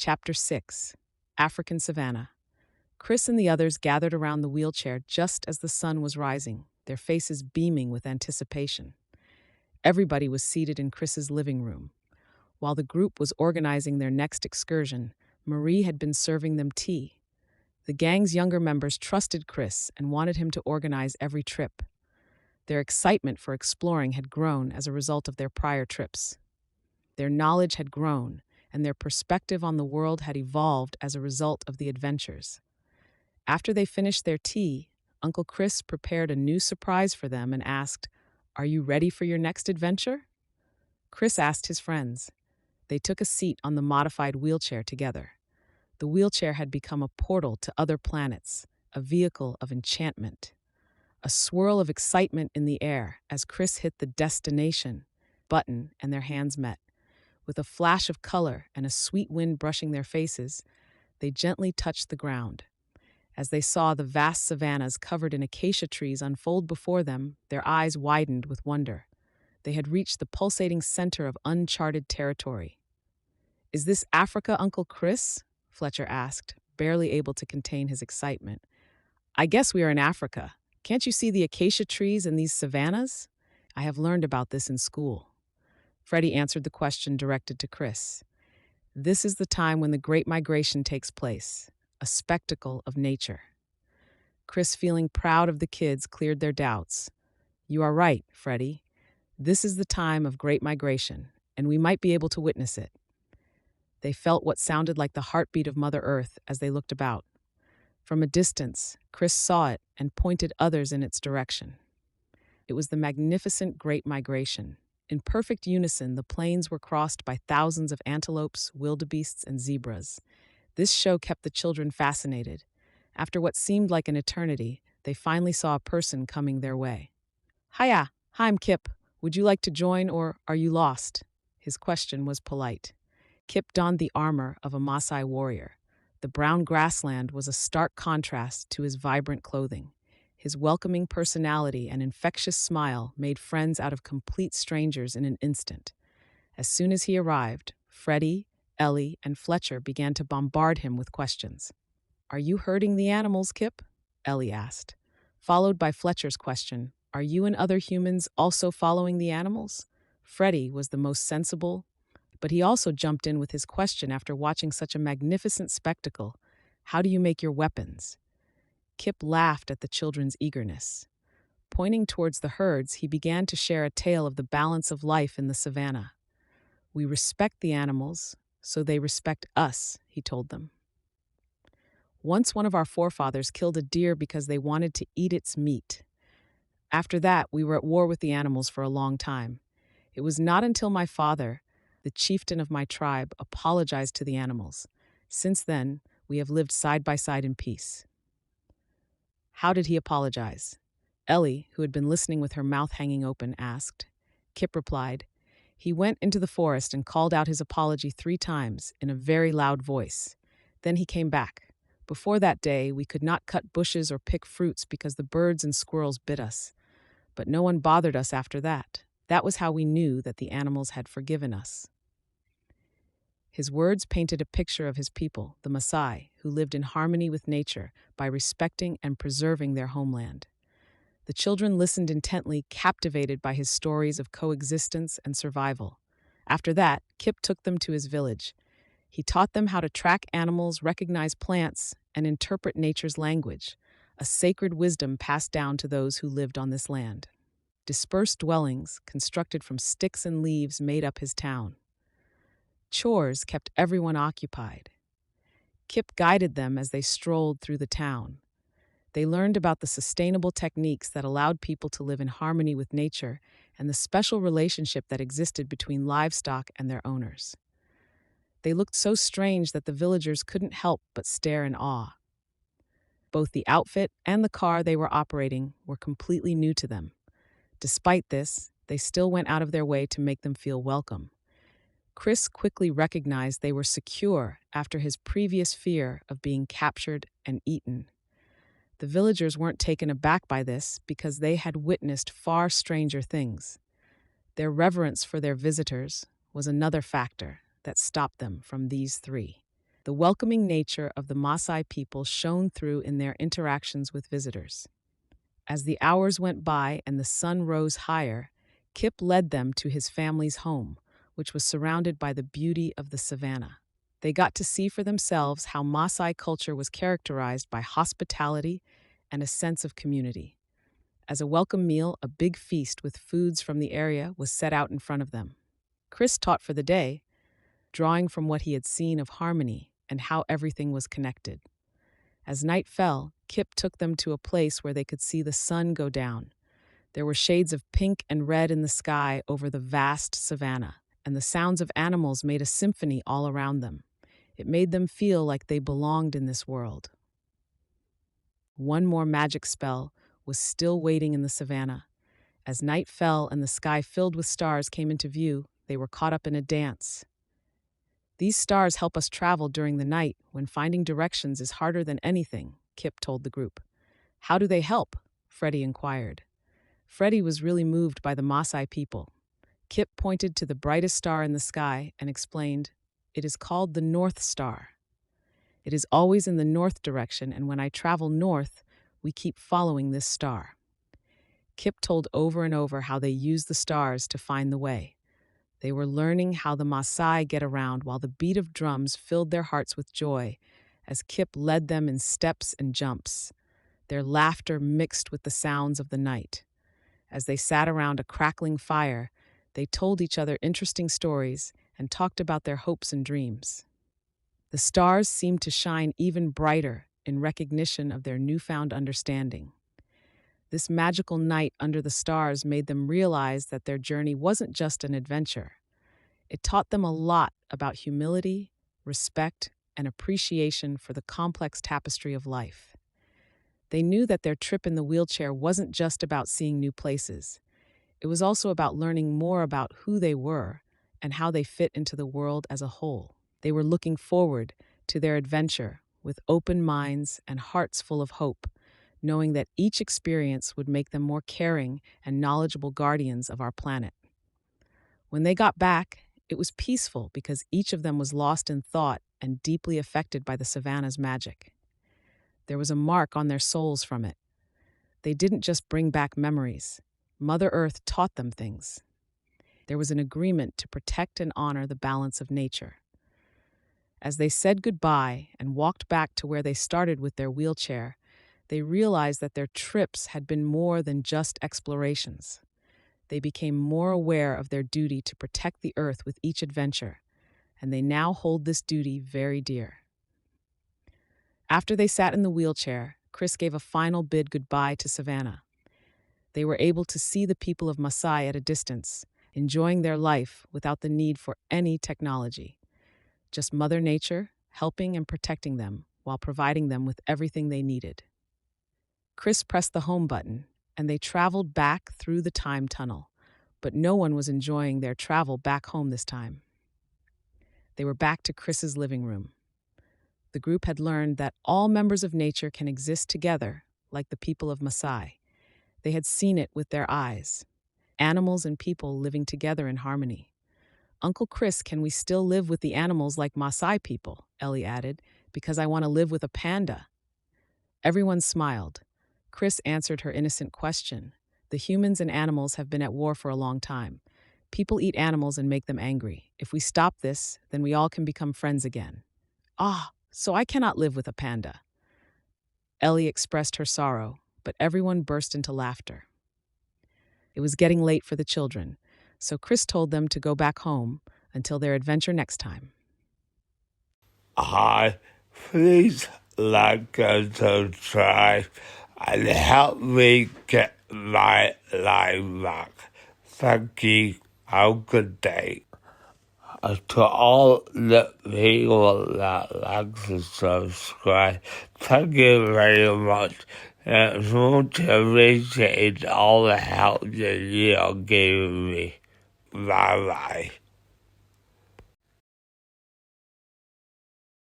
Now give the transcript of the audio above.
Chapter 6 African Savannah. Chris and the others gathered around the wheelchair just as the sun was rising, their faces beaming with anticipation. Everybody was seated in Chris's living room. While the group was organizing their next excursion, Marie had been serving them tea. The gang's younger members trusted Chris and wanted him to organize every trip. Their excitement for exploring had grown as a result of their prior trips. Their knowledge had grown, and their perspective on the world had evolved as a result of the adventures. After they finished their tea, Uncle Chris prepared a new surprise for them and asked, "Are you ready for your next adventure?" Chris asked his friends. They took a seat on the modified wheelchair together. The wheelchair had become a portal to other planets, a vehicle of enchantment. A swirl of excitement in the air as Chris hit the destination button and their hands met. With a flash of color and a sweet wind brushing their faces, they gently touched the ground. As they saw the vast savannas covered in acacia trees unfold before them, their eyes widened with wonder. They had reached the pulsating center of uncharted territory. "Is this Africa, Uncle Chris?" Fletcher asked, barely able to contain his excitement. "I guess we are in Africa. Can't you see the acacia trees and these savannas? I have learned about this in school." Freddie answered the question directed to Chris. "This is the time when the Great Migration takes place, a spectacle of nature." Chris, feeling proud of the kids, cleared their doubts. "You are right, Freddie. This is the time of Great Migration, and we might be able to witness it." They felt what sounded like the heartbeat of Mother Earth as they looked about. From a distance, Chris saw it and pointed others in its direction. It was the magnificent Great Migration. In perfect unison, the plains were crossed by thousands of antelopes, wildebeests, and zebras. This show kept the children fascinated. After what seemed like an eternity, they finally saw a person coming their way. "Hiya, I'm Kip. Would you like to join, or are you lost?" His question was polite. Kip donned the armor of a Maasai warrior. The brown grassland was a stark contrast to his vibrant clothing. His welcoming personality and infectious smile made friends out of complete strangers in an instant. As soon as he arrived, Freddie, Ellie, and Fletcher began to bombard him with questions. "Are you herding the animals, Kip?" Ellie asked, followed by Fletcher's question, "Are you and other humans also following the animals?" Freddie was the most sensible, but he also jumped in with his question after watching such a magnificent spectacle. "How do you make your weapons?" Kip laughed at the children's eagerness. Pointing towards the herds, he began to share a tale of the balance of life in the savannah. "We respect the animals, so they respect us," he told them. "Once one of our forefathers killed a deer because they wanted to eat its meat. After that, we were at war with the animals for a long time. It was not until my father, the chieftain of my tribe, apologized to the animals. Since then, we have lived side by side in peace." "How did he apologize?" Ellie, who had been listening with her mouth hanging open, asked. Kip replied, "He went into the forest and called out his apology 3 times in a very loud voice. Then he came back. Before that day, we could not cut bushes or pick fruits because the birds and squirrels bit us. But no one bothered us after that. That was how we knew that the animals had forgiven us." His words painted a picture of his people, the Maasai, who lived in harmony with nature by respecting and preserving their homeland. The children listened intently, captivated by his stories of coexistence and survival. After that, Kip took them to his village. He taught them how to track animals, recognize plants, and interpret nature's language, a sacred wisdom passed down to those who lived on this land. Dispersed dwellings, constructed from sticks and leaves, made up his town. Chores kept everyone occupied. Kip guided them as they strolled through the town. They learned about the sustainable techniques that allowed people to live in harmony with nature and the special relationship that existed between livestock and their owners. They looked so strange that the villagers couldn't help but stare in awe. Both the outfit and the car they were operating were completely new to them. Despite this, they still went out of their way to make them feel welcome. Chris quickly recognized they were secure after his previous fear of being captured and eaten. The villagers weren't taken aback by this because they had witnessed far stranger things. Their reverence for their visitors was another factor that stopped them from these 3. The welcoming nature of the Maasai people shone through in their interactions with visitors. As the hours went by and the sun rose higher, Kip led them to his family's home, which was surrounded by the beauty of the savannah. They got to see for themselves how Maasai culture was characterized by hospitality and a sense of community. As a welcome meal, a big feast with foods from the area was set out in front of them. Chris taught for the day, drawing from what he had seen of harmony and how everything was connected. As night fell, Kip took them to a place where they could see the sun go down. There were shades of pink and red in the sky over the vast savanna, and the sounds of animals made a symphony all around them. It made them feel like they belonged in this world. One more magic spell was still waiting in the savannah. As night fell and the sky filled with stars came into view, they were caught up in a dance. These stars help us travel during the night when finding directions is harder than anything, Kip told the group. How do they help? Freddie inquired. Freddie was really moved by the Maasai people. Kip pointed to the brightest star in the sky and explained, "It is called the North Star. It is always in the north direction, and when I travel north, we keep following this star." Kip told over and over how they use the stars to find the way. They were learning how the Maasai get around while the beat of drums filled their hearts with joy as Kip led them in steps and jumps, their laughter mixed with the sounds of the night. As they sat around a crackling fire, they told each other interesting stories and talked about their hopes and dreams. The stars seemed to shine even brighter in recognition of their newfound understanding. This magical night under the stars made them realize that their journey wasn't just an adventure. It taught them a lot about humility, respect, and appreciation for the complex tapestry of life. They knew that their trip in the wheelchair wasn't just about seeing new places. It was also about learning more about who they were and how they fit into the world as a whole. They were looking forward to their adventure with open minds and hearts full of hope, knowing that each experience would make them more caring and knowledgeable guardians of our planet. When they got back, it was peaceful because each of them was lost in thought and deeply affected by the savannah's magic. There was a mark on their souls from it. They didn't just bring back memories. Mother Earth taught them things. There was an agreement to protect and honor the balance of nature. As they said goodbye and walked back to where they started with their wheelchair, they realized that their trips had been more than just explorations. They became more aware of their duty to protect the earth with each adventure, and they now hold this duty very dear. After they sat in the wheelchair, Chris gave a final bid goodbye to Savannah. They were able to see the people of Maasai at a distance, enjoying their life without the need for any technology. Just Mother Nature helping and protecting them while providing them with everything they needed. Chris pressed the home button, and they traveled back through the time tunnel, but no one was enjoying their travel back home this time. They were back to Chris's living room. The group had learned that all members of nature can exist together, like the people of Maasai. They had seen it with their eyes. Animals and people living together in harmony. "Uncle Chris, can we still live with the animals like Maasai people?" Ellie added, "because I want to live with a panda." Everyone smiled. Chris answered her innocent question. The humans and animals have been at war for a long time. People eat animals and make them angry. If we stop this, then we all can become friends again. "Ah, so I cannot live with a panda." Ellie expressed her sorrow, but everyone burst into laughter. It was getting late for the children, so Chris told them to go back home until their adventure next time. Hi, please like and subscribe and help me get my life back. Thank you. Have a good day. To all the people that like and subscribe, thank you very much. It's much appreciated all the help that you are giving me. Bye bye.